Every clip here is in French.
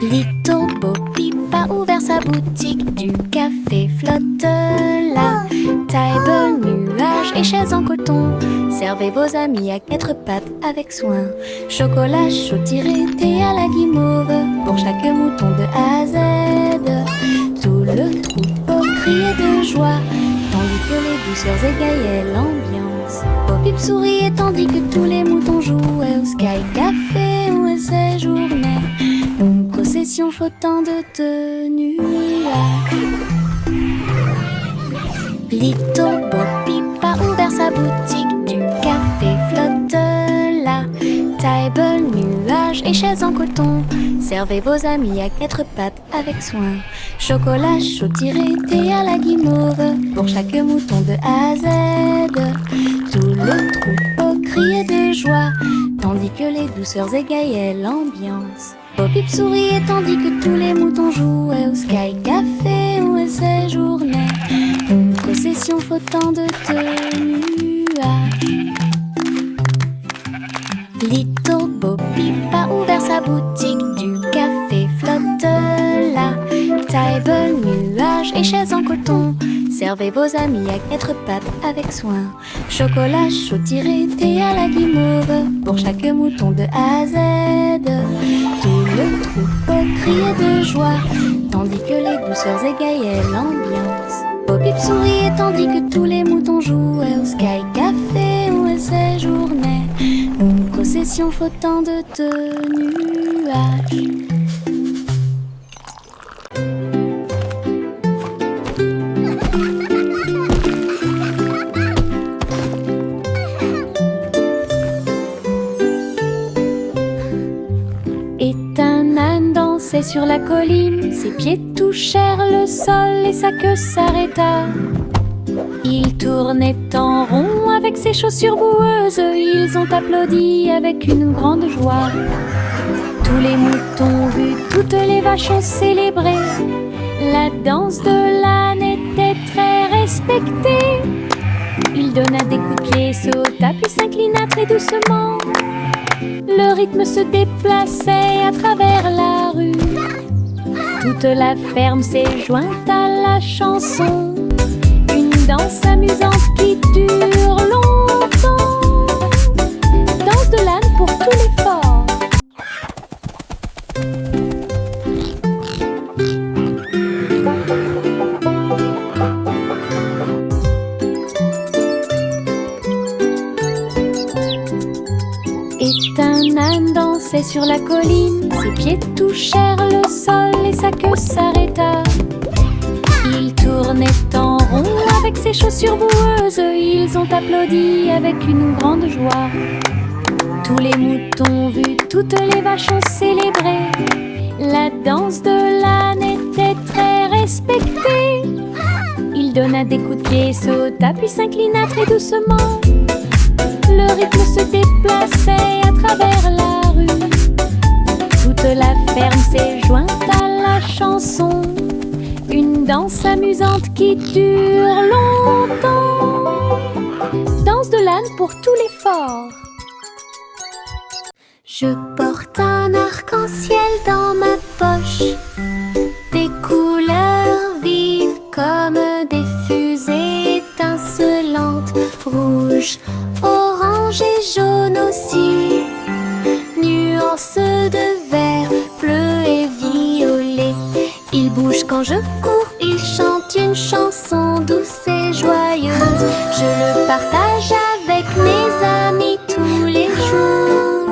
Little Bo Peep a ouvert sa boutique, du café flotte là. Table, nuages et chaises en coton. Servez vos amis à quatre pattes avec soin. Chocolat chaud tiré, thé à la guimauve, pour chaque mouton de A à Z. Tout le troupeau criait de joie, tandis que les douceurs égayaient l'ambiance. Bo Peep souriait tandis que tous les moutons jouaient au Sky Café où elle séjournait. Une procession flottant de nuages. Little Bo Peep a ouvert sa boutique, du café flotte là. Table, nuages et chaises en coton. Servez vos amis à quatre pattes avec soin. Chocolat chaud tiré, thé à la guimauve, pour chaque mouton de A à Z. Tout le troupeau criait de joie, tandis que les douceurs égayaient l'ambiance. Bo Peep souriait tandis que tous les moutons jouaient au Sky Café où elle séjournait. Une procession flottant de nuages. Little Bo Peep a ouvert sa boutique, du café flotte là. Table, nuages et chaises en coton. Servez vos amis à quatre pattes avec soin. Chocolat chaud tiré, thé à la guimauve, pour chaque mouton de A à Z. Tout le troupeau criait de joie, tandis que les douceurs égayaient l'ambiance. Bo Peep souriait tandis que tous les moutons jouaient au Sky Café où elle séjournait. Une procession flottant de nuages. Sur la colline, ses pieds touchèrent le sol et sa queue s'arrêta. Il tournait en rond avec ses chaussures boueuses. Ils ont applaudi avec une grande joie. Tous les moutons vus, toutes les vaches ont célébré. La danse de l'âne était très respectée. Il donna des coups de pied, sauta puis s'inclina très doucement. Le rythme se déplaçait à travers la rue. Toute la ferme s'est jointe à la chanson. Une danse amusante qui dure longtemps. Danse de l'âne pour tous les forts. Et un âne dansait sur la colline. Ses pieds touchèrent le sol et sa queue s'arrêta. Il tournait en rond avec ses chaussures boueuses. Ils ont applaudi avec une grande joie. Tous les moutons vus, toutes les vaches ont célébré. La danse de l'âne était très respectée. Il donna des coups de pied, sauta puis s'inclina très doucement. Le rythme se déplaçait à travers la rue. Toute la ferme s'est jointe à la chanson. Une danse amusante qui dure longtemps. Danse de l'âne pour tous les forts. Je porte un arc-en-ciel dans ma poche. Des couleurs vives comme des fusées étincelantes. Rouge, orange et jaune aussi. Nuances de vert, bleu et violet. Il bouge quand je cours, il chante une chanson douce et joyeuse. Je le partage avec mes amis tous les jours.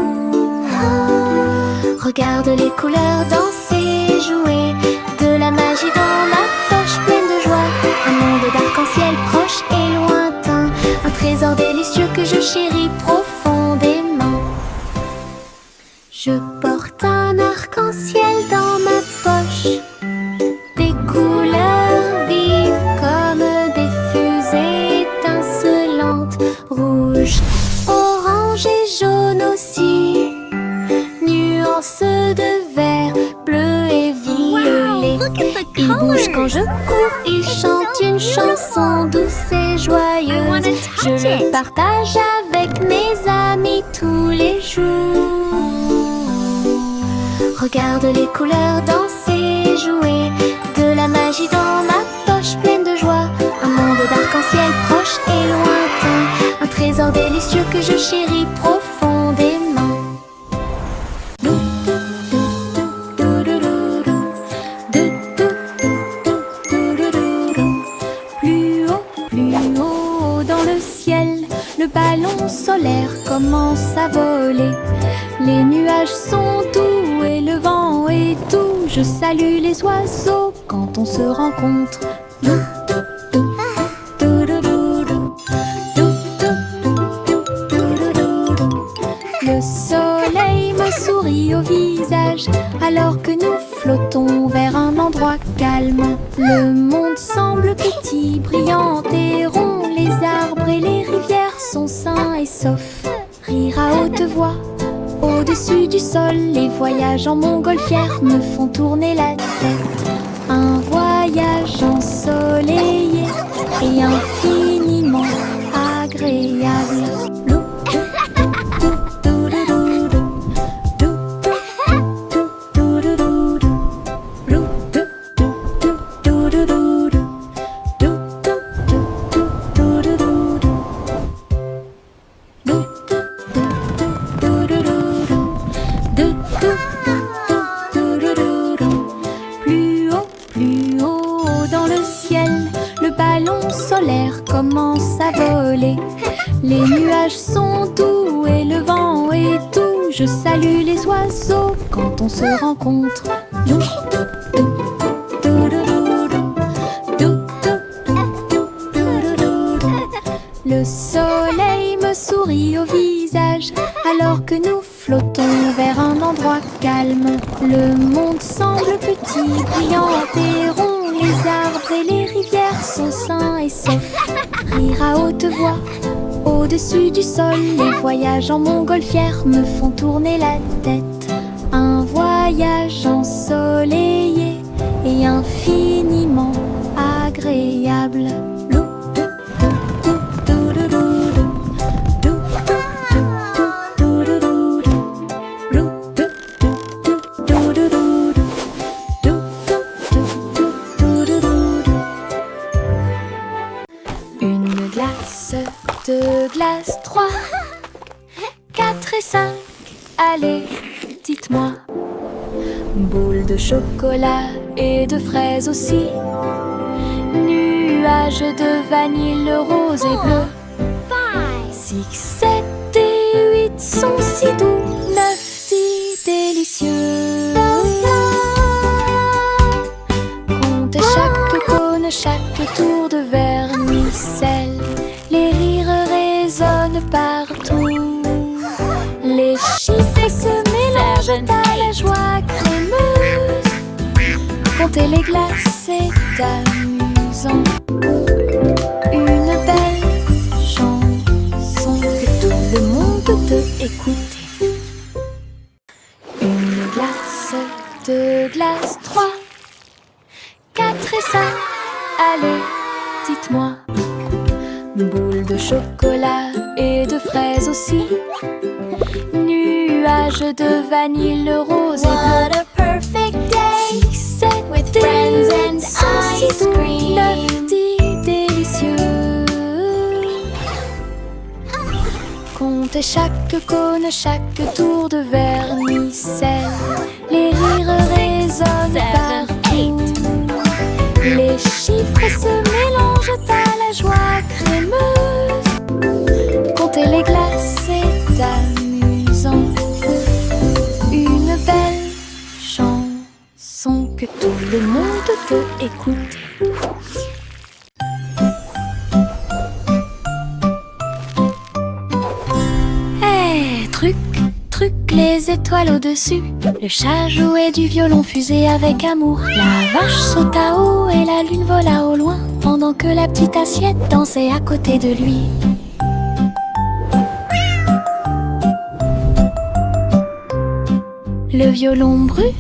Regarde les couleurs danser, jouer. De la magie dans ma poche pleine de joie. Un monde d'arc-en-ciel proche et lointain. Un trésor délicieux que je chéris profondément. Je porte un arc-en-ciel dans ma poche. Des couleurs vives comme des fusées étincelantes. Rouge, orange et jaune aussi. Nuances de vert, bleu et violet. Il bouge quand je cours, il chante une chanson douce et joyeuse. Je le partage avec mes amis tous les jours. Regarde les couleurs danser, jouer, de la magie dans ma poche pleine de joie. Un monde d'arc-en-ciel proche et lointain, un trésor délicieux que je chéris profondément. Plus haut dans le ciel, le ballon solaire commence à voler. Les nuages sont doux et le vent est doux. Je salue les oiseaux quand on se rencontre. Le soleil me sourit au visage alors que nous flottons vers un endroit calme. Le monde semble petit, brillant et rond. Les arbres et les rivières sont sains et saufs. Rire à haute voix au-dessus du sol, les voyages en montgolfière me font tourner la tête. Un voyage ensoleillé et infiniment agréable. Plus haut dans le ciel, le ballon solaire commence à voler. Les nuages sont doux et le vent est doux. Je salue les oiseaux quand on se rencontre. Le soleil me sourit au visage alors que nous flottons vers un endroit calme. Le monde semble petit, brillant et rond. Les arbres et les rivières sont sains et saufs. Rire à haute voix au-dessus du sol, les voyages en montgolfière me font tourner la tête. Un voyage ensoleillé et infiniment agréable. Une glace, deux glaces, 3, 4 et 5, allez, dites-moi. Boule de chocolat et de fraises aussi. Nuages de vanille rose et bleu. 6, 7 et 8 sont si doux. 9, 10 délicieux. Comptez chaque cône, chaque tour de vermicelle. Les rires résonnent partout. Les chiffres se mélangent à la joie crémeuse. Compter les glaces est amusant. Une belle chanson que tout le monde peut écouter. Une glace, deux glaces, 3, 4 et 5, allez, dites-moi. Boule de chocolat et de fraises aussi. Nuages de vanille rose et bleu. What a perfect day 6, 7 with friends and ice cream. 9, 10 délicieux. Comptez chaque cône, chaque tour de vermicelle. Les rires résonnent 7, partout. Les chiffres se mélangent à la joie crémeuse. Compter les glaces est amusant. Une belle chanson que tout le monde peut écouter. Hey, truc, truc, les étoiles au-dessus. Le chat jouait du violon fusé avec amour. La vache sauta haut et la lune vola au loin, pendant que la petite assiette dansait à côté de lui. Le violon brûlait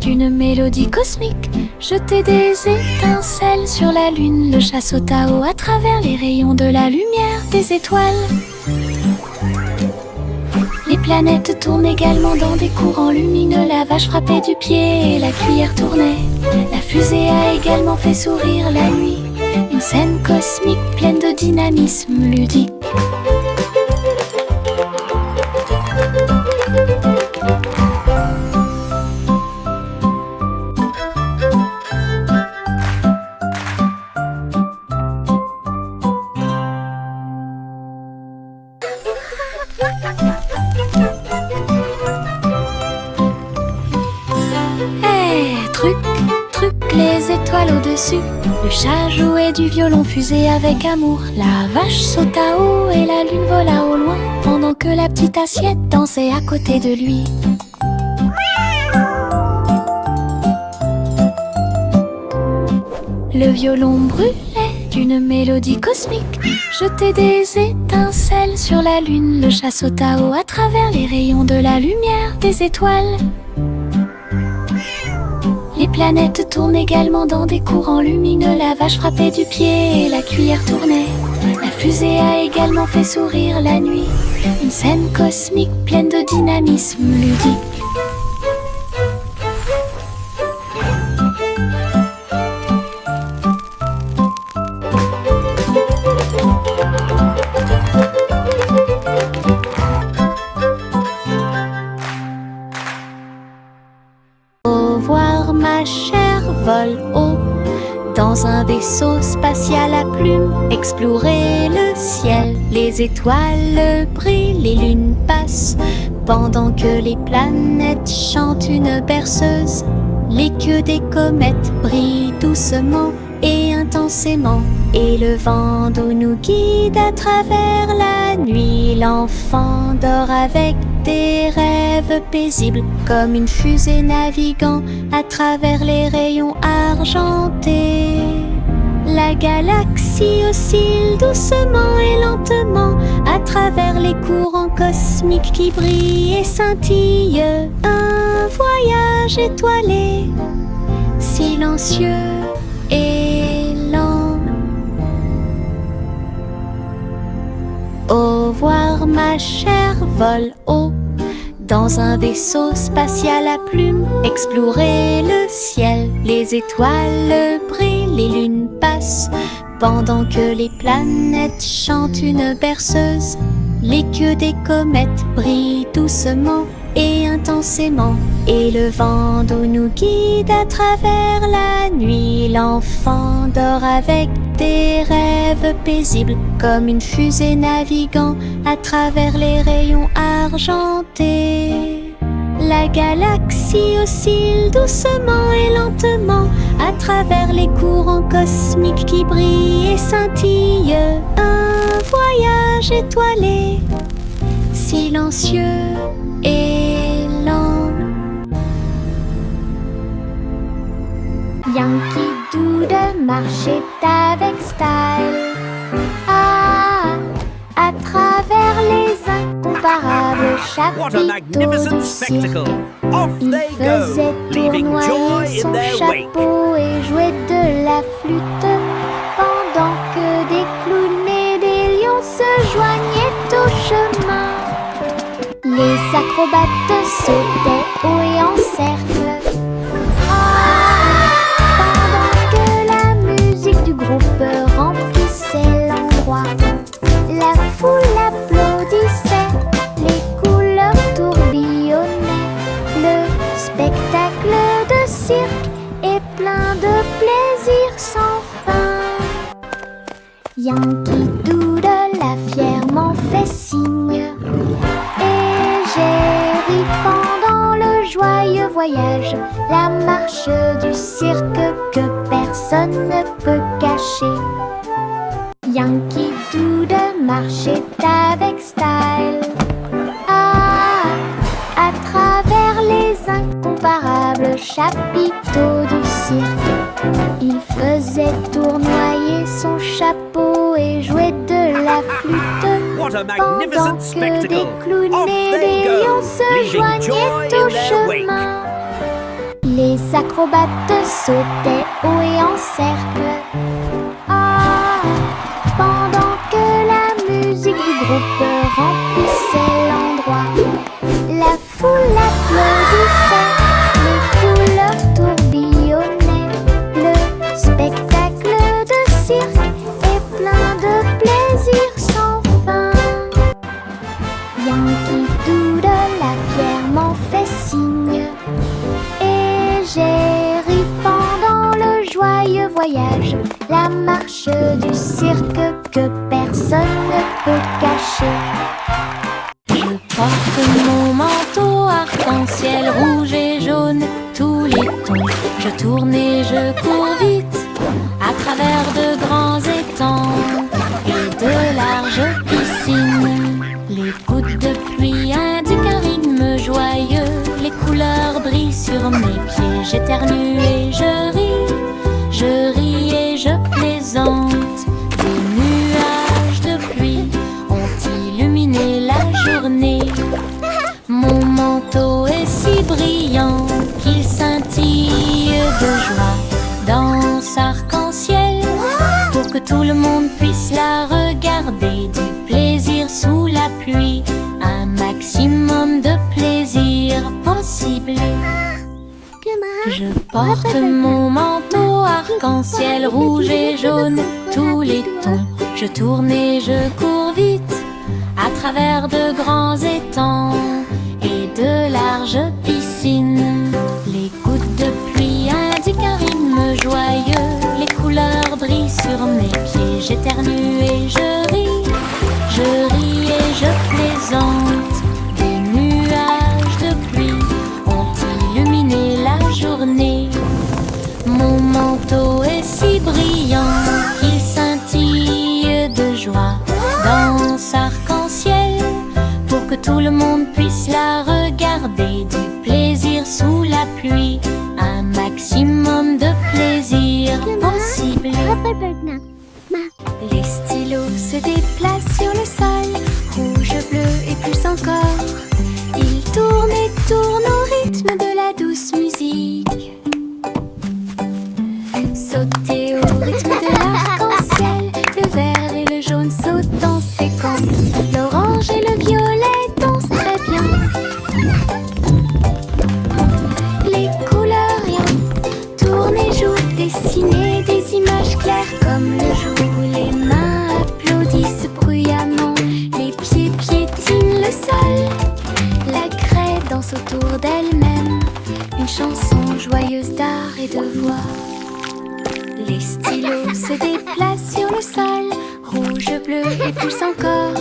d'une mélodie cosmique, jetait des étincelles sur la lune. Le chat sauta haut à travers les rayons de la lumière des étoiles. Les planètes tournent également dans des courants lumineux. La vache frappait du pied et la cuillère tournait. La fusée a également fait sourire la nuit. Une scène cosmique pleine de dynamisme ludique. Les étoiles au-dessus. Le chat jouait du violon fusée avec amour. La vache sauta haut et la lune vola au loin, pendant que la petite assiette dansait à côté de lui. Le violon brûlait d'une mélodie cosmique, jetait des étincelles sur la lune. Le chat sauta haut à travers les rayons de la lumière des étoiles. Les planètes tournent également dans des courants lumineux. La vache frappait du pied et la cuillère tournait. La fusée a également fait sourire la nuit. Une scène cosmique pleine de dynamisme ludique. Ma chère vole haut dans un vaisseau spatial à plumes, explorer le ciel. Les étoiles brillent, les lunes passent, pendant que les planètes chantent une berceuse. Les queues des comètes brillent doucement et intensément, et le vent d'eau nous guide à travers la nuit. L'enfant dort avec des rêves paisibles, comme une fusée naviguant à travers les rayons argentés. La galaxie oscille doucement et lentement à travers les courants cosmiques qui brillent et scintillent. Un voyage étoilé, silencieux et lent. Au revoir ma chère, vole haut dans un vaisseau spatial à plumes, explorer le ciel. Les étoiles brillent, les lunes passent, pendant que les planètes chantent une berceuse. Les queues des comètes brillent doucement et intensément, et le vent d'eau nous guide à travers la nuit. L'enfant dort avec des rêves paisibles, comme une fusée naviguant à travers les rayons argentés. La galaxie oscille doucement et lentement à travers les courants cosmiques qui brillent et scintillent. Un voyage étoilé, silencieux et lent. Yankee Doodle marchait avec style à travers les incomparables chapiteaux du cirque. Il faisait tournoyer son chapeau et jouait de la flûte, pendant que des clowns et des lions se joignaient au chemin. Les acrobates sautaient haut et en cercle, pendant que la musique du groupe remplissait l'endroit. La foule applaudissait, les couleurs tourbillonnaient. Le spectacle de cirque est plein de plaisir sans fin. Yankee Doodle a fièrement fait signe, et j'ai ri pendant le joyeux voyage, la marche du cirque que personne ne peut cacher. Yankee Doodle marchait avec style à travers les incomparables chapiteaux du cirque. Il faisait tournoyer son chapeau et jouait de la flûte, pendant que des clowns et des lions se joignaient au chemin. Les acrobates sautaient haut et en cercle, pendant que la musique du groupe remplissait l'endroit. voyage, la marche du cirque que personne ne peut cacher. Je porte mon manteau arc-en-ciel rouge et jaune, tous les tons. Je tourne et je cours vite à travers de grands étangs et de larges piscines. Les gouttes de pluie indiquent un rythme joyeux, les couleurs brillent sur mes pieds. J'éternue et je ris et je plaisante. Des nuages de pluie ont illuminé la journée. Mon manteau est si brillant qu'il scintille de joie. Danse arc-en-ciel pour que tout le monde puisse la regarder. Du plaisir sous la pluie, un maximum de plaisir possible. Je porte mon manteau arc-en-ciel rouge et jaune, tous les tons. Je tourne et je cours vite à travers de grands étangs et de larges piscines. Les gouttes de pluie indiquent un rythme joyeux, les couleurs brillent sur mes pieds. J'éternue et je ris et je plaisante. Des nuages de pluie ont illuminé la journée. Mon manteau est si brillant qu'il scintille de joie. Danse arc-en-ciel pour que tout le monde puisse la regarder. Du plaisir sous la pluie, un maximum de plaisir possible. Les stylos se déplacent sur le sol, rouge, bleu et plus encore. Ils tournent et tournent au rythme de la douce musique. Sauter au rythme de l'arc-en-ciel, le vert et le jaune sautent en séquence. L'orange et le violet dansent très bien. Les couleurs rien tournent et jouent, dessiner des images claires comme le jour. Les mains applaudissent bruyamment, les pieds piétinent le sol. La craie danse autour d'elle-même, une chanson joyeuse d'art et de voix. Les stylos se déplacent sur le sol, rouge, bleu et plus encore.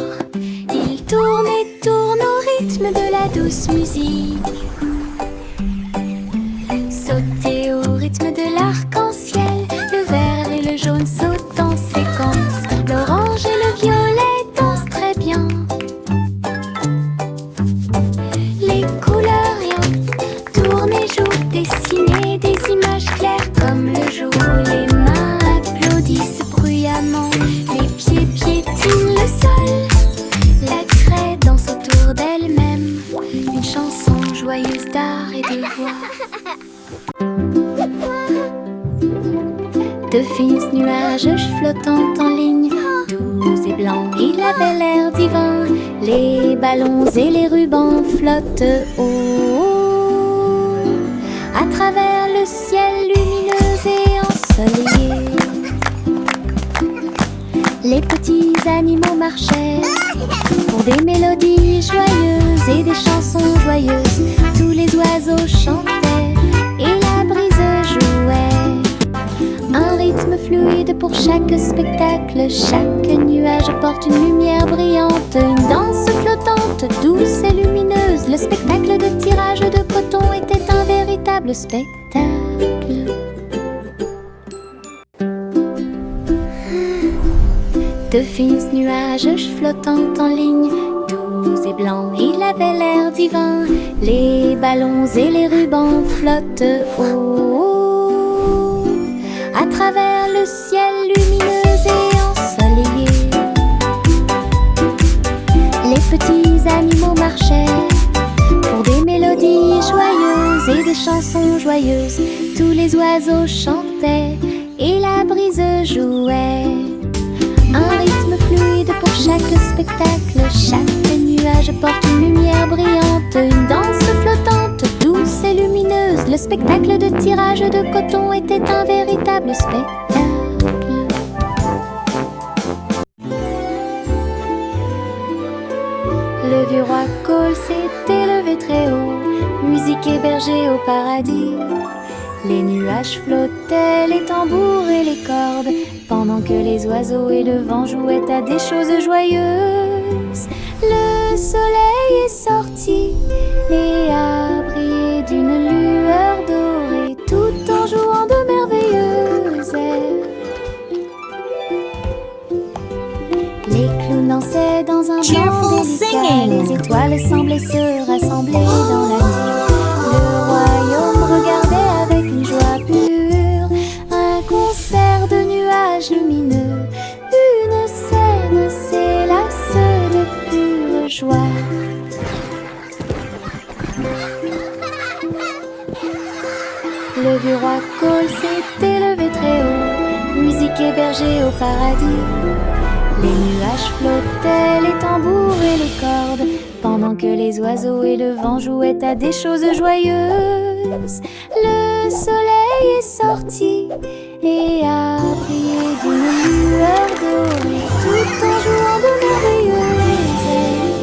Ils tournent et tournent au rythme de la douce musique. Sauter au rythme de l'arc-en-ciel, le vert et le jaune sautent en séquence. L'orange et le violet dansent très bien. Les couleurs rien tournent et jouent, dessiner des images claires comme le jour. Les mains applaudissent bruyamment, les pieds piétinent le sol. La craie danse autour d'elle-même, une chanson joyeuse d'art et de voix. De fins nuages flottants en ligne, doux et blancs, il avait l'air divin. Les ballons et les rubans flottent haut à travers le ciel lumineux et ensoleillé. Les petits animaux marchaient pour des mélodies joyeuses et des chansons joyeuses. Tous les oiseaux chantaient et la brise jouait. Un rythme fluide pour chaque spectacle. Chaque nuage porte une lumière brillante. Une danse flottante, douce et lumineuse. Le spectacle de tirage de coton était un véritable spectacle. De fins nuages flottants en ligne, doux et blancs, il avait l'air divin. Les ballons et les rubans flottent haut à travers le ciel lumineux et ensoleillé. Les petits animaux marchaient pour des mélodies joyeuses et des chansons joyeuses. Tous les oiseaux chantaient et la brise jouait. Un rythme fluide pour chaque spectacle. Chaque nuage porte une lumière brillante. Une danse flottante, douce et lumineuse. Le spectacle de tirage de coton était un véritable spectacle. Le vieux roi Cole s'était levé très haut, musique hébergée au paradis. Les nuages flottaient, les tambours et les cordes, pendant que les oiseaux et le vent jouaient à des choses joyeuses. Le soleil est sorti et a brillé d'une lueur dorée, tout en jouant de merveilleuses airs. Les clowns dansaient dans un blanc délicat, les étoiles semblaient se rassembler dans la nuit. Le royaume regardait avec une joie pure un concert de nuages lumineux. Une scène s'élasse de pure joie. Le vieux roi Cole s'est élevé très haut, musique hébergée au paradis. Les nuages flottaient, les tambours et les cordes, pendant que les oiseaux et le vent jouaient à des choses joyeuses. Le soleil est sorti et a brillé d'une lueur dorée, tout en jouant de merveilleuses airs.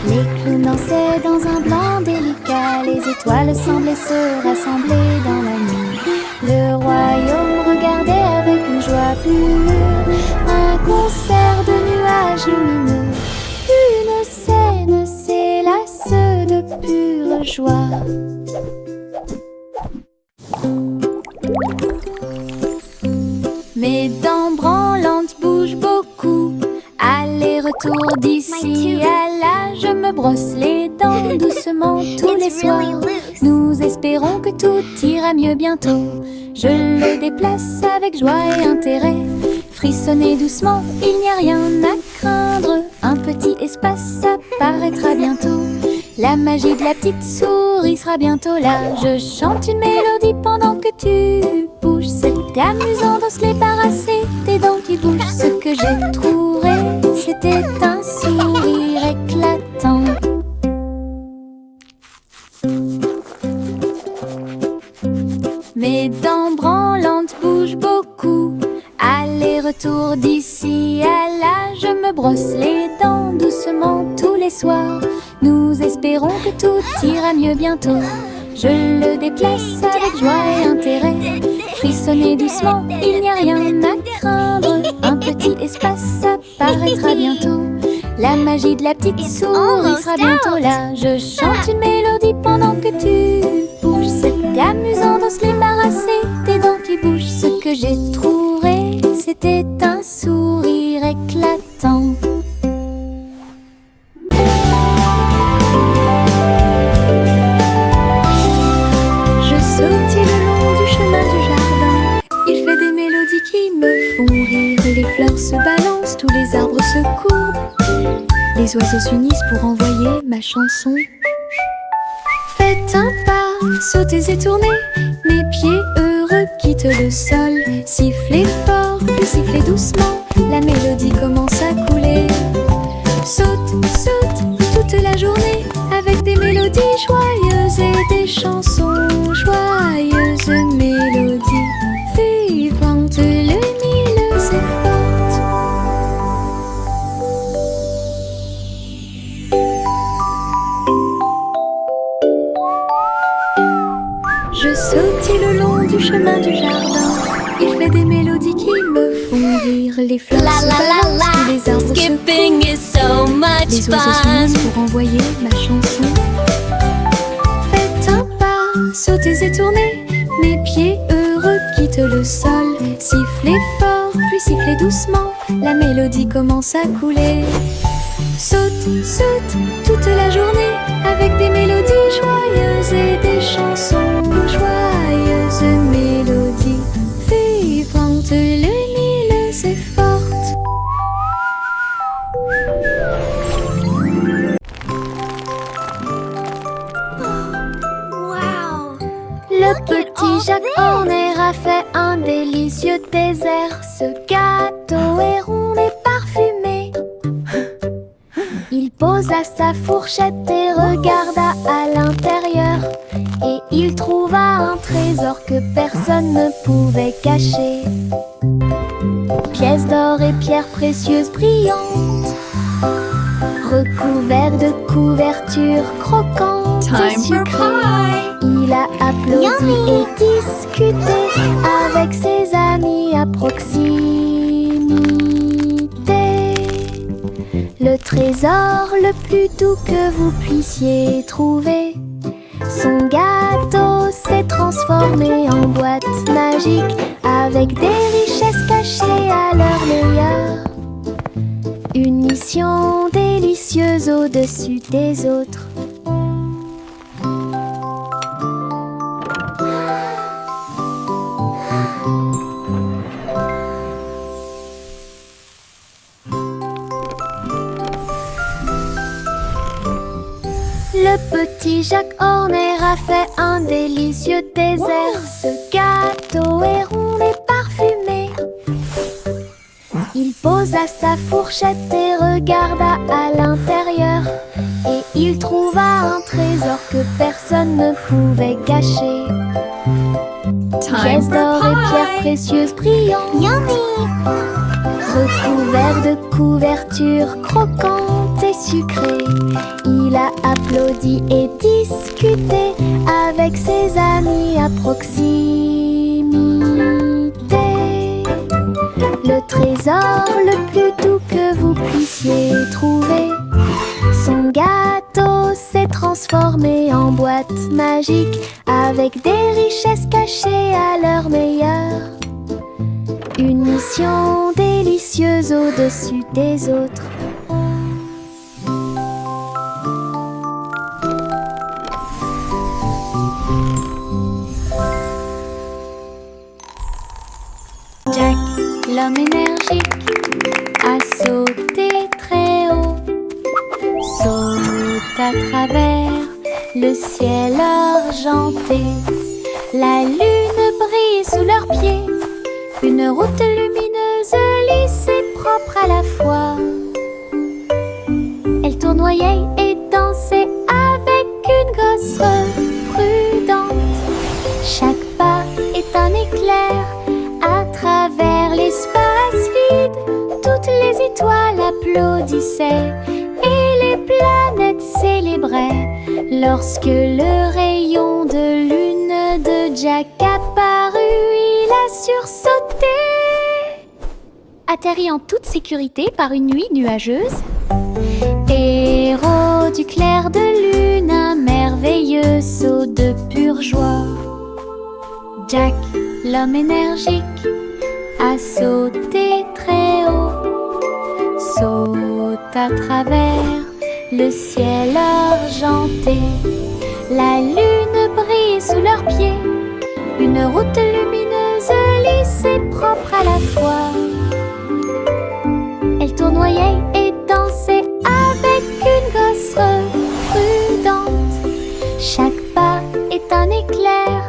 Les clowns dansaient dans un blanc délicat, les étoiles semblaient se rassembler dans la nuit. Le royaume regardait avec une joie pure un concert de nuages lumineux. Une scène s'élasse de pure joie. Mes dents branlantes bougent beaucoup, aller-retour d'ici à là. Je me brosse les dents doucement tous les soirs. Nous espérons que tout ira mieux bientôt. Je le déplace avec joie et intérêt. Frissonnez doucement, il n'y a rien à craindre. Un petit espace apparaîtra bientôt. La magie de la petite souris sera bientôt là. Je chante une mélodie pendant que tu bouges. C'est amusant de se débarrasser des dents qui bougent. Ce que j'ai trouvé, c'était un sourire éclatant. Mes dents branlantes bougent beaucoup, aller-retour d'ici à là. Je me brosse les dents doucement tous les soirs. Nous espérons que tout ira mieux bientôt. Je le déplace avec joie et intérêt. Frissonnez doucement, il n'y a rien à craindre. Un petit espace apparaîtra bientôt. La magie de la petite souris sera bientôt là. Je chante une mélodie pendant que tu bouges. C'est amusant de se débarrasser des dents qui bougent. Ce que j'ai trouvé, c'était un sourire éclatant. Je sautille le long du chemin du jardin. Il fait des mélodies qui me font rire. Les fleurs se balancent, tous les arbres se courbent. Les oiseaux s'unissent pour envoyer ma chanson. Faites un pas, sautez et tournez. Mes pieds heureux quittent le sol. Sifflez fort, puis sifflez doucement. La mélodie commence à couler. Saute, saute toute la journée, avec des mélodies joyeuses et des chansons joyeuses. Mélodies vivantes, lumineuses et fortes. Je sautille le long du chemin du jardin. Il fait des mélodies qui me font rire. Les fleurs se balancent, tous les arbres Skipping is so much les oiseaux fun. s'unissent pour envoyer ma chanson. Faites un pas, sautez et tournez. Mes pieds heureux quittent le sol. Sifflez fort, puis sifflez doucement. La mélodie commence à couler. Saute, saute toute la journée, avec des mélodies joyeuses et des chansons joyeuses. Mélodies vivantes, lumineuses et fortes. Wow. Le petit Jacques Horner a fait un délicieux dessert. Ce gâteau est rond et parfumé. Il posa sa fourchette et regarda à l'intérieur. Et il trouva un trésor que personne ne pouvait cacher. Pièces d'or et pierres précieuses brillantes, recouvert de couvertures croquantes et Time for sucrées. pie. Il a applaudi et discuté avec ses amis à proximité. Le trésor le plus doux que vous puissiez trouver. Son gâteau s'est transformé en boîte magique avec des richesses cachées à leur meilleur. Une mission délicieuse au-dessus des autres. Le petit Jacques Horner a fait un délicieux dessert. Ce gâteau est rond et parfumé. Il posa sa fourchette et regarda à l'intérieur. Et il trouva un trésor que personne ne pouvait gâcher. Time Pièces for d'or et pierres pie. précieuses brillantes. Recouvert de couvertures croquantes et sucrées. Il a applaudi et discuté avec ses amis à proximité. Le trésor le plus doux que vous puissiez trouver. Son gâteau s'est transformé en boîte magique avec des richesses cachées à leur meilleur. Une mission délicieuse au-dessus des autres. Jack, l'homme énergique, a sauté très haut. Saute à travers le ciel argenté. La lune brille sous leurs pieds. Une route lumineuse, lisse et propre à la fois. Elle tournoyait et dansait avec une gosse prudente. Chaque pas est un éclair à travers l'espace vide. Toutes les étoiles applaudissaient et les planètes célébraient lorsque le rayon de lune de Jack apparut. Il a sursauté, atterri en toute sécurité par une nuit nuageuse. Héros du clair de lune, un merveilleux saut de pure joie. Jack, l'homme énergique, a sauté très haut. Saute à travers le ciel argenté. La lune brille sous leurs pieds. Une route lumineuse, lisse et propre à la fois. Elle tournoyait et dansait avec une gosse prudente. Chaque pas est un éclair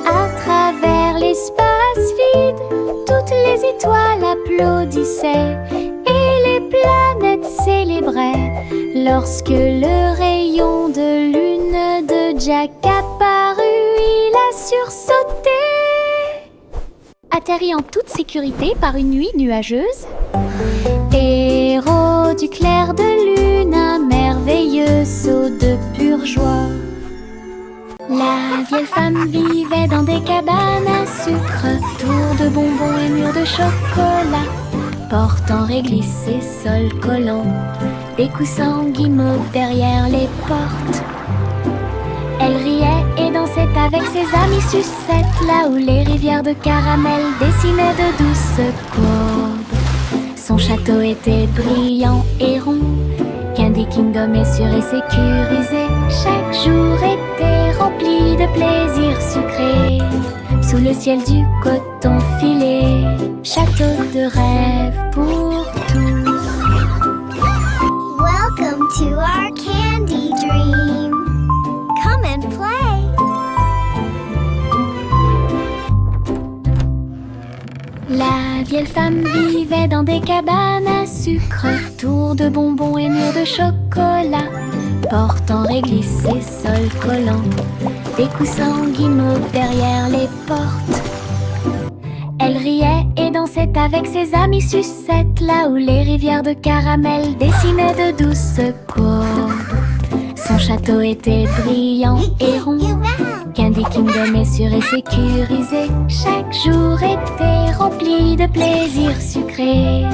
à travers l'espace vide. Toutes les étoiles applaudissaient et les planètes célébraient lorsque le rayon de lune de Jack apparut. Il a sursauté, atterri en toute sécurité par une nuit nuageuse. Héros du clair de lune, un merveilleux saut de pure joie. La vieille femme vivait dans des cabanes à sucre, tours de bonbons et murs de chocolat, portes en réglisse et sols collants, des coussins guimauves derrière les portes. Elle riait et dansait avec ses amis sucettes, là où les rivières de caramel dessinaient de douces courbes. Son château était brillant et rond, Candy Kingdom est sûr et sécurisé. Chaque jour était rempli de plaisirs sucrés, sous le ciel du coton filé. Château de rêve pour tous. Welcome to our candy dream. Come and play. La vieille femme vivait dans des cabanes à sucre, tours de bonbons et murs de chocolat, portes en réglisse et sols collants, des coussins guimauves derrière les portes. Elle riait et dansait avec ses amis sucettes, là où les rivières de caramel dessinaient de douces courbes. Son château était brillant et rond, Candy Kingdom est sûr et sécurisé. Chaque jour était rempli de plaisirs sucrés,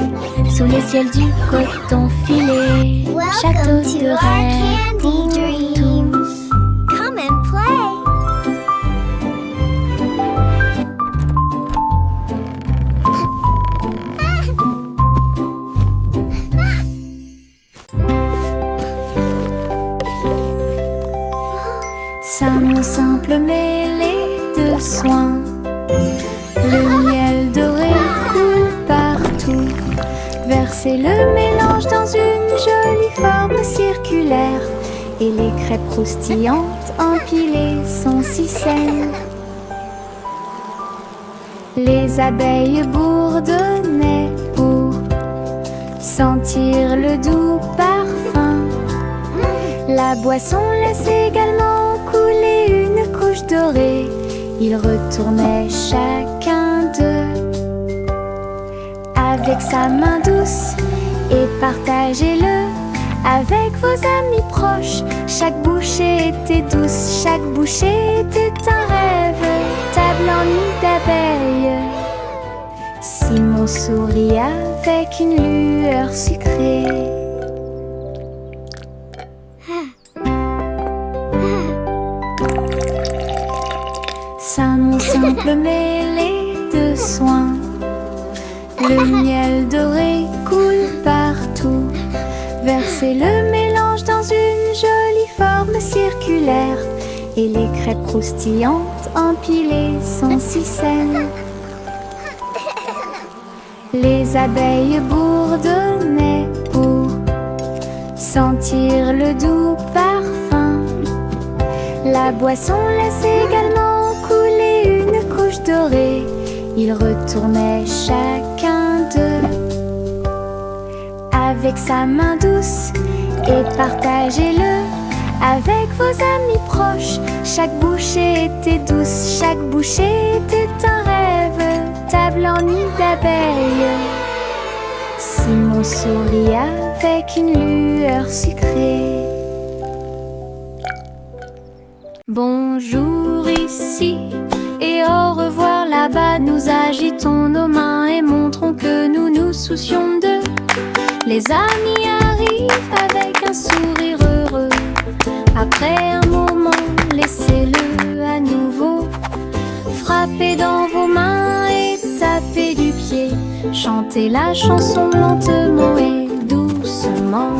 sous les ciels du coton filé. Château Welcome to de our rêve pour candy tous. dreams. Come and play. Salmon simple mêlé de soins, le miel doré coule partout. Versez le mélange dans une jolie forme circulaire, et les crêpes croustillantes empilées sont si saines. Les abeilles bourdonnaient pour sentir le doux parfum. La boisson laisse également couler une couche dorée. Ils retournaient chacun d'eux avec sa main douce et partagez-le avec vos amis proches. Chaque bouchée était douce, chaque bouchée était un rêve. Table en nid d'abeilles. Simon sourit avec une lueur sucrée. Salmon simple mêlé de soins, le miel doré coule partout. Versez le mélange dans une jolie forme circulaire, et les crêpes croustillantes empilées sont si saines. Les abeilles bourdonnaient pour sentir le doux parfum. La boisson laisse également couler une couche dorée. Ils retournaient chacun d'eux avec sa main douce et partagez-le avec vos amis proches. Chaque bouchée était douce, chaque bouchée était un rêve. Table en nid d'abeilles. Simon sourit avec une lueur sucrée. Bonjour ici et au revoir là-bas. Nous agitons nos mains et montrons que nous nous soucions d'eux. Les amis arrivent avec un sourire heureux. Après un moment, laissez-le à nouveau. Frappez dans vos mains et tapez du pied. Chantez la chanson lentement et doucement.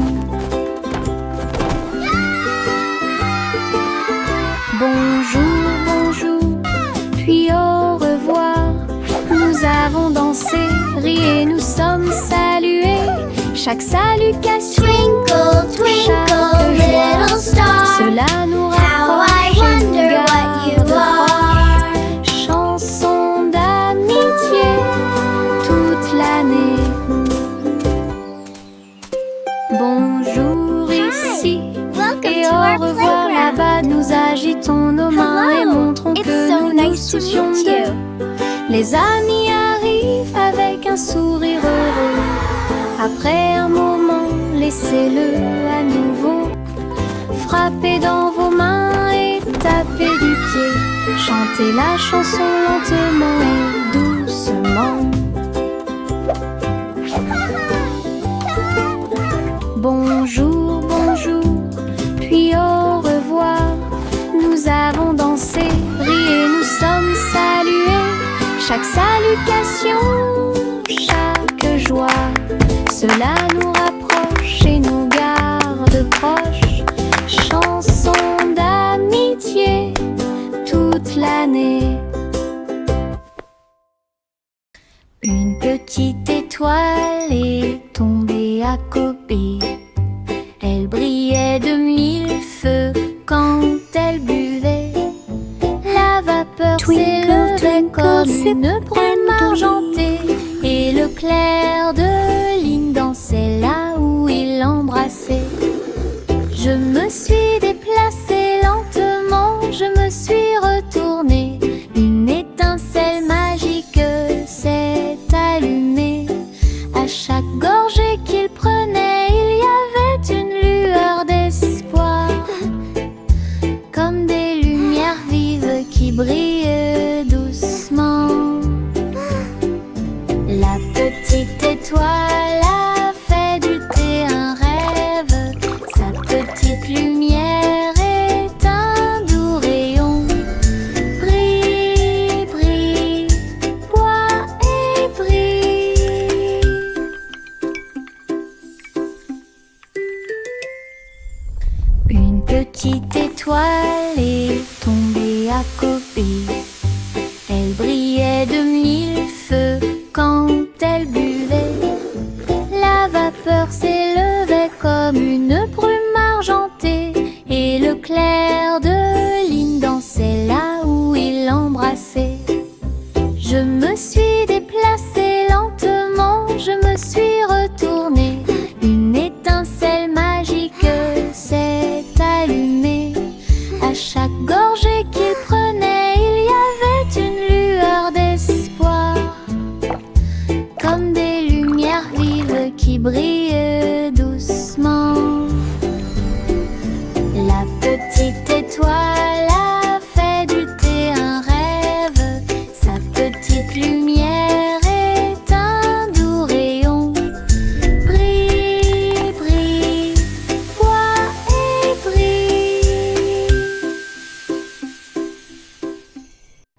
Bonjour, bonjour, puis au revoir. Nous avons dansé, ri et nous sommes salués. Chaque salutation, Twinkle, twinkle, chaque joie, little star, cela nous how I rapproche et nous wonder what you garde are. proches. Chanson d'amitié toute l'année. Bonjour ici Welcome et to au our revoir playground. là-bas. Nous agitons nos mains et Hello, montrons it's que so nous nous nice to soucions meet d'eux. you. Les amis arrivent avec un sourire heureux. Après un moment, laissez-le à nouveau. Frappez dans vos mains et tapez du pied. Chantez la chanson lentement et doucement. Bonjour, bonjour, puis au revoir. Nous avons dansé, ri et nous sommes salués. Chaque salutation, chaque joie, cela nous rapproche et nous garde proches. Chanson d'amitié toute l'année. Une petite étoile est tombée à Kobe. Elle brillait de mille feux quand elle buvait. La vapeur s'élevait comme une brume argentée, et le clair de lune dansait là où il l'embrassait. Je me suis déplacée lentement, je me suis retournée. Une étincelle magique s'est brille doucement. La petite étoile a fait du thé un rêve. Sa petite lumière est un doux rayon. Brille, brille, bois et brille. Une petite étoile est tombée à côté. Elle brillait de mille feux quand elle buvait. La vapeur s'élevait comme une brume argentée, et le clair de lune dansait là où il l'embrassait. Je me suis déplacée lentement, je me suis retournée. Une étincelle magique s'est allumée. À chaque gorgée qu'il prenait, il y avait une lueur d'espoir, comme des lumières vives qui brillent doucement. La petite étoile a fait du thé un rêve. Sa petite lumière est un doux rayon. Brille, brille, bois et brille.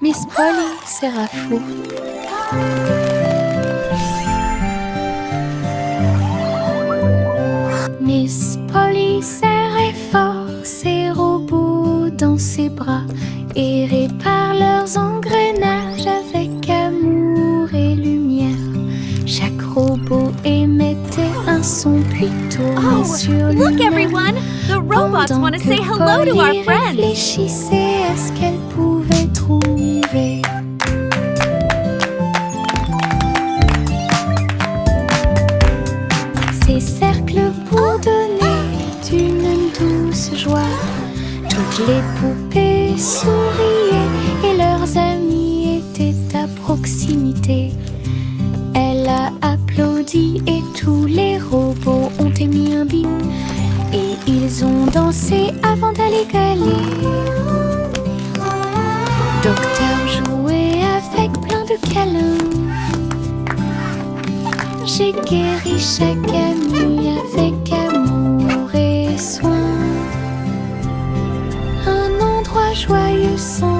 Miss Polly sera fou. Miss Polly serrait fort ses robots dans ses bras et répare leurs engrenages avec amour et lumière. Chaque robot émettait un son puis tournait sur lui-même. Look, everyone! The robots Pendant want to que say hello to Polly our friends. réfléchissait à ce qu'elle pouvait trouver. Ces cercles bourdonnaient d'une douce joie. Toutes les poupées souriaient et leurs amis étaient à proximité. Elle a applaudi et tous les robots ont émis un bip. Et ils ont dansé avant d'aller gagner. Docteur jouait avec plein de câlins. J'ai guéri chaque ami avec amour et soin. Un endroit joyeux sans